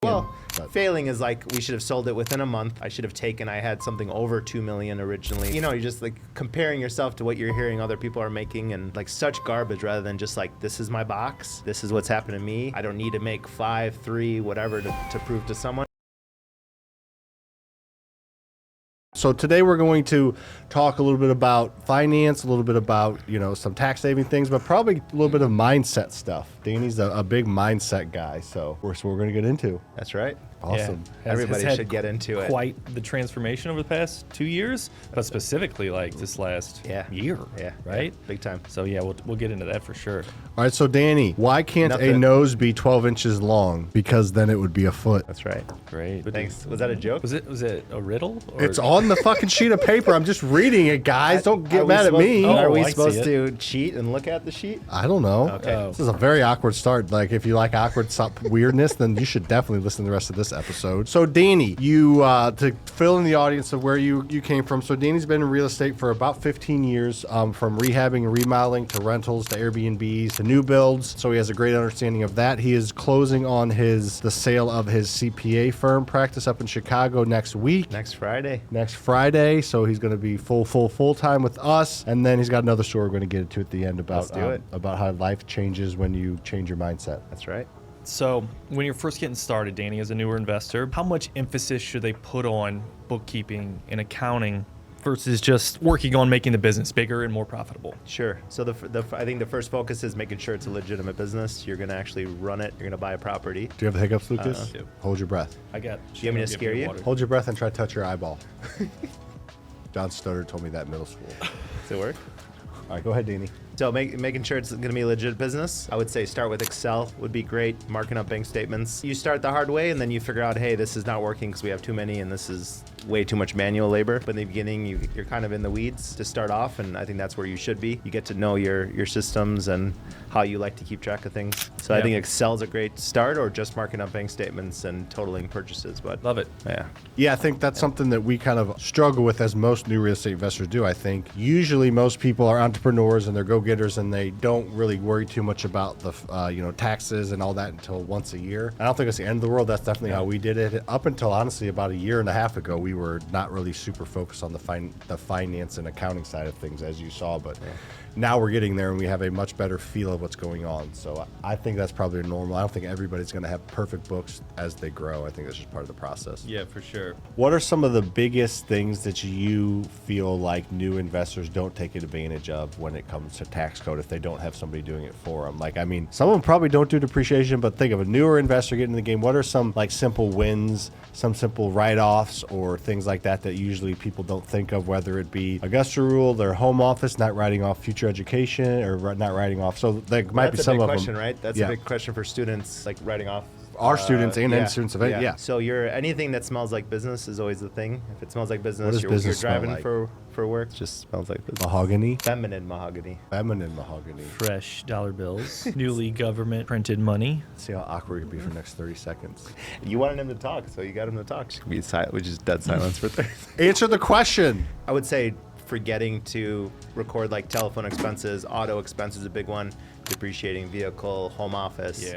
Well, failing is like we should have sold it within a month. I had something over 2 million originally. You know, you're just like comparing yourself to what you're hearing other people are making and like such garbage rather than just like, this is my box. This is what's happened to me. I don't need to make 5, 3, whatever to prove to someone. So today we're going to talk a little bit about finance, a little bit about, some tax saving things, but probably a little bit of mindset stuff. Danny's a big mindset guy, so we're going to get into. That's right. Awesome. Yeah. Everybody should get into it. Quite the transformation over the past 2 years, but specifically like this last year. Yeah. Right? Yeah, big time. So yeah, we'll get into that for sure. All right, so Danny, why can't a nose be 12 inches long? Because then it would be a foot. That's right. Great. Thanks. Was that a joke? Was it a riddle? Or? It's on the fucking sheet of paper. I'm just reading it, guys. Don't get mad at me. Are we I see supposed it. to cheat and look at the sheet? I don't know. Okay. This is a very awkward start. Like, if you like awkward weirdness, then you should definitely listen to the rest of this episode. So, Danny, you to fill in the audience of where you came from. So, Danny's been in real estate for about 15 years, from rehabbing and remodeling to rentals to Airbnbs to new builds. So he has a great understanding of that. He is closing on the sale of his CPA firm practice up in Chicago next week. Next Friday. So he's going to be full time with us, and then he's got another story we're going to get into at the end about how life changes when you change your mindset. That's right. So when you're first getting started, Danny, as a newer investor, how much emphasis should they put on bookkeeping and accounting versus just working on making the business bigger and more profitable? Sure. So I think the first focus is making sure it's a legitimate business. You're going to actually run it. You're going to buy a property. Do you have the hiccups, Lucas? do. Hold your breath. Do you want me to scare you? Hold your breath and try to touch your eyeball. John Stoddard told me that in middle school. Does it work? All right, go ahead, Danny. So making sure it's going to be a legit business, I would say start with Excel would be great. Marking up bank statements. You start the hard way, and then you figure out, hey, this is not working because we have too many, and this is way too much manual labor. But in the beginning, you're kind of in the weeds to start off, and I think that's where you should be. You get to know your systems and how you like to keep track of things. So I think Excel's a great start, or just marking up bank statements and totaling purchases. But love it. Yeah, I think that's something that we kind of struggle with, as most new real estate investors do. I think usually most people are entrepreneurs and they're go-getters, and they don't really worry too much about the taxes and all that until once a year. I don't think it's the end of the world. That's definitely how we did it. Up until honestly about a year and a half ago, we were not really super focused on the finance and accounting side of things, as you saw. But now we're getting there, and we have a much better feel of what's going on. So I think that's probably normal. I don't think everybody's going to have perfect books as they grow. I think that's just part of the process. Yeah, for sure. What are some of the biggest things that you feel like new investors don't take advantage of when it comes to tax code if they don't have somebody doing it for them? Like, I mean, some of them probably don't do depreciation, but think of a newer investor getting in the game. What are some like simple wins, some simple write-offs, or things like that usually people don't think of, whether it be Augusta rule, their home office not writing off future education, or not writing off? So there might be some of them. That's a big question, right? That's a big question for students, like writing off. Our students and students of it, So anything that smells like business is always the thing. If it smells like business, What does you're business smell driving like? for work, it just smells like business. Mahogany? Feminine mahogany. Feminine mahogany. Fresh dollar bills, newly government printed money. See how awkward it could be for the next 30 seconds. You wanted him to talk, so you got him to talk. Just be silent, which is dead silence for 30 seconds. Answer the question. I would say forgetting to record like telephone expenses, auto expenses, a big one, depreciating vehicle, home office.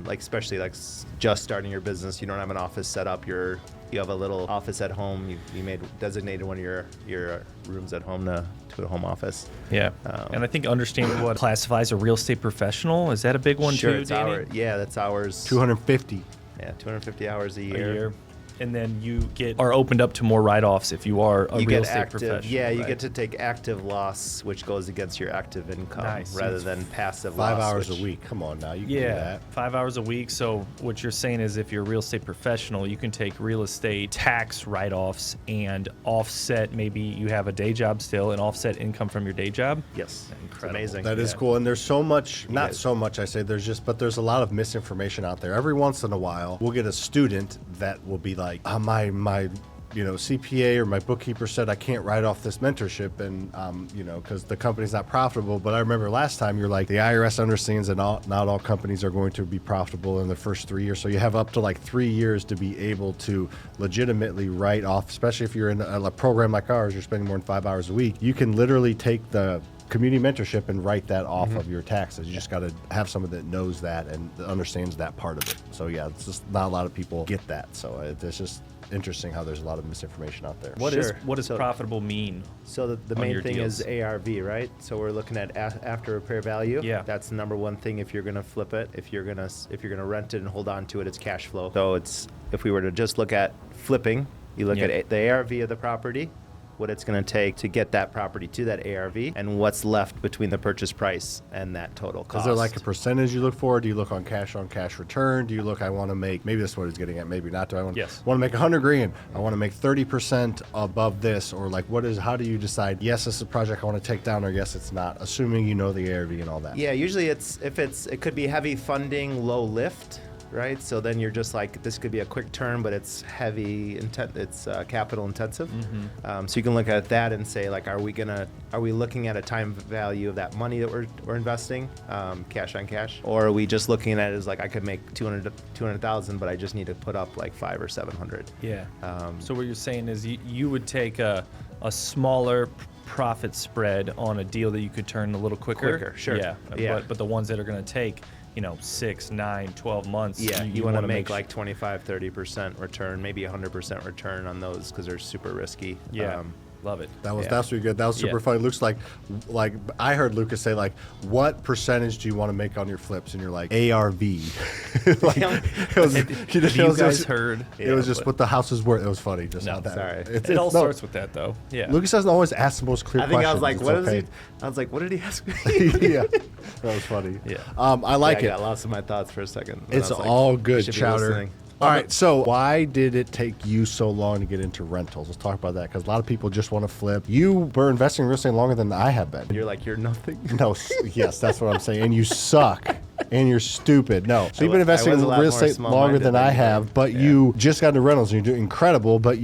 Like especially like just starting your business, you don't have an office set up. You have a little office at home. You designated one of your rooms at home to a home office. And I think understanding what classifies a real estate professional, is that a big one too, Danny? That's ours. 250. Yeah, 250 hours a year. And then you are opened up to more write-offs if you are a real estate professional. Yeah, you get to take active loss, which goes against your active income rather than passive 5 loss. hours a week. Come on now, you can do that. 5 hours a week. So what you're saying is if you're a real estate professional, you can take real estate tax write-offs and offset, maybe you have a day job still, and offset income from your day job. Yes. Incredible. It's amazing. That is cool. And there's so much, not so much, I say, but there's a lot of misinformation out there. Every once in a while, we'll get a student that will be like, my CPA or my bookkeeper said I can't write off this mentorship, and because the company's not profitable. But I remember last time you're like, the IRS understands that not all companies are going to be profitable in the first 3 years. So you have up to like 3 years to be able to legitimately write off, especially if you're in a program like ours, you're spending more than 5 hours a week. You can literally take the community mentorship and write that off of your taxes. You just got to have someone that knows that and understands that part of it. So yeah, it's just not a lot of people get that. So it's just interesting how there's a lot of misinformation out there. What Sure. does profitable mean? So the on main your thing deals? is ARV, right? So we're looking at after repair value. Yeah. That's the number one thing if you're gonna flip it. If you're gonna rent it and hold on to it, it's cash flow. So if we were to just look at flipping, you look at the ARV of the property, what it's going to take to get that property to that ARV, and what's left between the purchase price and that total cost. Is there like a percentage you look for? Do you look on cash return? Do you look, I want to make, maybe this is what he's getting at, maybe not. Do I want to make 100 grand? I want to make 30% above this, or like how do you decide, yes, this is a project I want to take down, or yes, it's not, assuming you know the ARV and all that? Yeah, usually it could be heavy funding, low lift, right? So then you're just like, this could be a quick turn, but it's it's capital intensive. So you can look at that and say, like, are we looking at a time value of that money that we're investing, cash on cash, or are we just looking at it as like, I could make 200,000, but I just need to put up like 500 or 700. Yeah. So what you're saying is you would take a smaller profit spread on a deal that you could turn a little quicker. Sure. Yeah. But the ones that are going to take 6, 9, 12 months. Yeah, you want to make like 25, 30% return, maybe 100% return on those because they're super risky. Yeah. Love it. That's really good. That was super funny. Luke's like I heard Lucas say, like, what percentage do you want to make on your flips? And you're like, ARV. Like, you guys heard? It was just what the house is worth. It was funny. Just how that. Sorry. It all starts with that, though. Yeah. Lucas doesn't always ask the most clear questions. I was like, what did he ask me? Yeah, that was funny. Yeah. I like it. I got lost in my thoughts for a second. It's all good, Chowder. All right, so why did it take you so long to get into rentals? Let's talk about that, because a lot of people just want to flip. You were investing in real estate longer than I have been. You're like, you're nothing. No, yes, that's what I'm saying. And you suck. And you're stupid. No. So you've been investing in real estate longer than I have, but you just got into rentals and you're doing incredible, but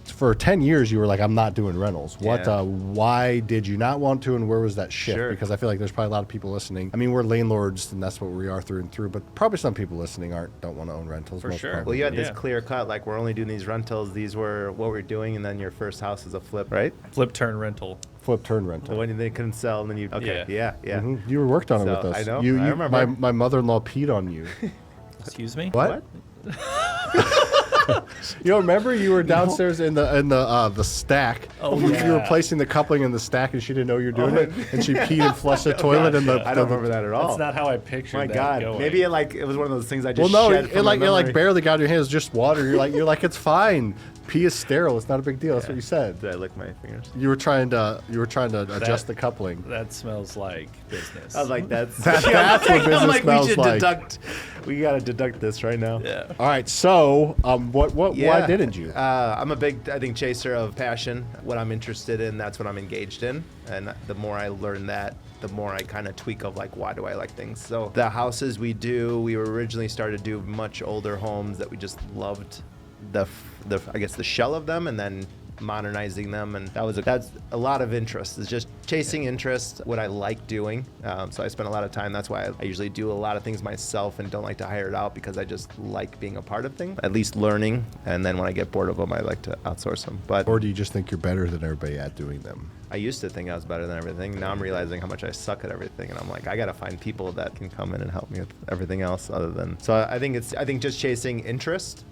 for 10 years, you were like, I'm not doing rentals. Why did you not want to, and where was that shift? Sure. Because I feel like there's probably a lot of people listening. I mean, we're landlords, and that's what we are through and through, but probably some people listening don't want to own rentals. For sure. Well, you had this clear cut, like, we're only doing these rentals. These were what we're doing, and then your first house is a flip, right? Flip, turn, rental. Flip, turn, rental. When they couldn't sell, and then you... Okay, yeah. Mm-hmm. You were worked on it with us. I know. I remember. My mother-in-law peed on you. Excuse me? What? You remember you were downstairs in the stack. Oh, You yeah. were placing the coupling in the stack, and she didn't know you were doing it, and she peed and flushed the toilet in the. I don't remember that at all. That's not how I pictured My that God, going. maybe it was one of those things I just Well, no, shed from it my memory. barely got in your hands, just water. You're like it's fine. Pee is sterile. It's not a big deal. That's what you said. Did I lick my fingers? You were trying to adjust the coupling. That smells like business. I was like, that's That's what business I'm like, smells we should like. We gotta deduct this right now. Yeah. All right, so why didn't you? I'm a big, I think, chaser of passion. What I'm interested in, that's what I'm engaged in. And the more I learn that, the more I kind of tweak of like, why do I like things? So the houses we were originally started to do much older homes that we just loved I guess the shell of them, and then modernizing them, and that's a lot of interest. It's just chasing interest, what I like doing. So I spend a lot of time. That's why I usually do a lot of things myself and don't like to hire it out, because I just like being a part of things, at least learning. And then when I get bored of them, I like to outsource them. But Or do you just think you're better than everybody at doing them? I used to think I was better than everything. Now I'm realizing how much I suck at everything, and I'm like, I gotta find people that can come in and help me with everything else other than. So I think just chasing interest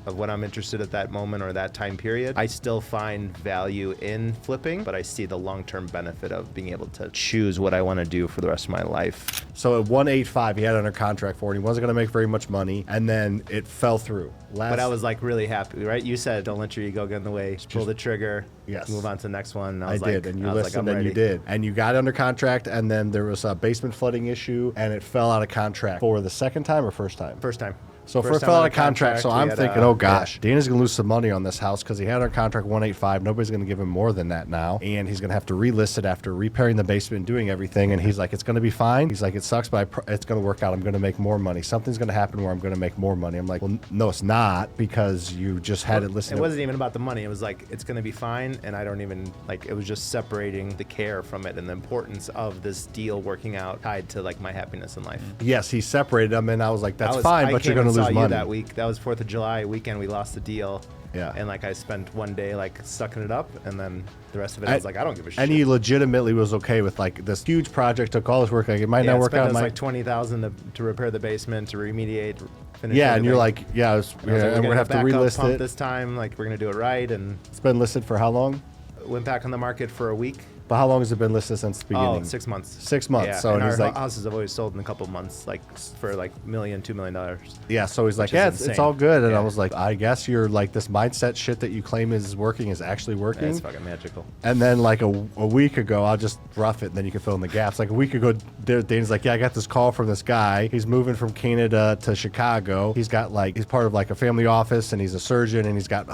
of what I'm interested at that moment or that time period. I still find value in flipping, but I see the long-term benefit of being able to choose what I want to do for the rest of my life. So at 185, he had under contract for it. He wasn't going to make very much money, and then it fell through. But I was like really happy, right? You said, don't let your ego get in the way. Pull the trigger. Yes. Move on to the next one. I did, and you listened, and you did. And you got under contract, and then there was a basement flooding issue, and it fell out of contract for the second time or first time? First time. So First it time fell on out a of contract. So we I'm had, thinking, oh gosh, Dana's gonna lose some money on this house because he had our contract 185. Nobody's gonna give him more than that now, and he's gonna have to relist it after repairing the basement and doing everything. And he's like, it's gonna be fine. He's like, it sucks, but it's gonna work out. I'm gonna make more money. Something's gonna happen where I'm gonna make more money. I'm like, well, no, it's not, because you just had it listed. It wasn't even about the money. It was like, it's gonna be fine, and I don't even like. It was just separating the care from it and the importance of this deal working out tied to like my happiness in life. Yes, he separated them, and I was like, that's fine, but you're gonna to lose saw money. you that week. That was 4th of July weekend. We lost the deal. Yeah. And like I spent one day like sucking it up, and then the rest of it I was like, I don't give a shit. And he legitimately was okay with like this huge project, took all this work. Like it might not work out. It was like $20,000 to repair the basement, to remediate. Finish yeah, and you're everything. like, yeah, And I was like, and we're gonna have to relist pump it. this time. Like we're gonna do it right, and It's been listed for how long? went back on the market for a week. But how long has it been listed since the beginning? 6 months. 6 months. Yeah, So and he's our like, houses have always sold in a couple months, like for like $1 million, $2 million. yeah. So he's like, is yeah, it's insane. all good. And I Yeah. was like, I guess you're like this mindset shit that you claim is working is actually working. It's fucking magical. And then like a week ago, I'll just rough it, and then you can fill in the gaps. Like a week ago, Dane's like, yeah, I got this call from this guy. He's moving from Canada to Chicago. He's got like, he's part of like a family office, and he's a surgeon, and he's got,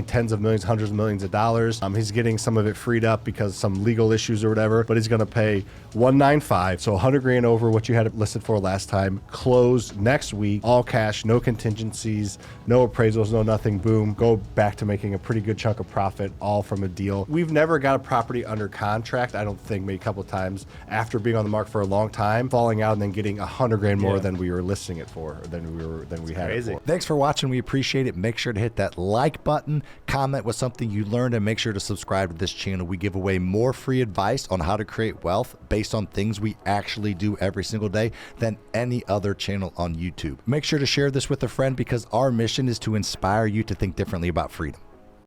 tens of millions, hundreds of millions of dollars. He's getting some of it freed up because some legal issues or whatever, but he's going to pay $195, so $100,000 over what you had it listed for last time. Close next week, all cash, no contingencies, no appraisals, no nothing. Boom, go back to making a pretty good chunk of profit, all from a deal. We've never got a property under contract, I don't think, maybe a couple of times after being on the market for a long time, falling out and then getting $100,000 more than we were listing it for, or than we had crazy. it for. Thanks for watching. We appreciate it. Make sure to hit that like button, comment with something you learned, and make sure to subscribe to this channel. We give away more free advice on how to create wealth based on things we actually do every single day than any other channel on YouTube. Make sure to share this with a friend, because our mission is to inspire you to think differently about freedom.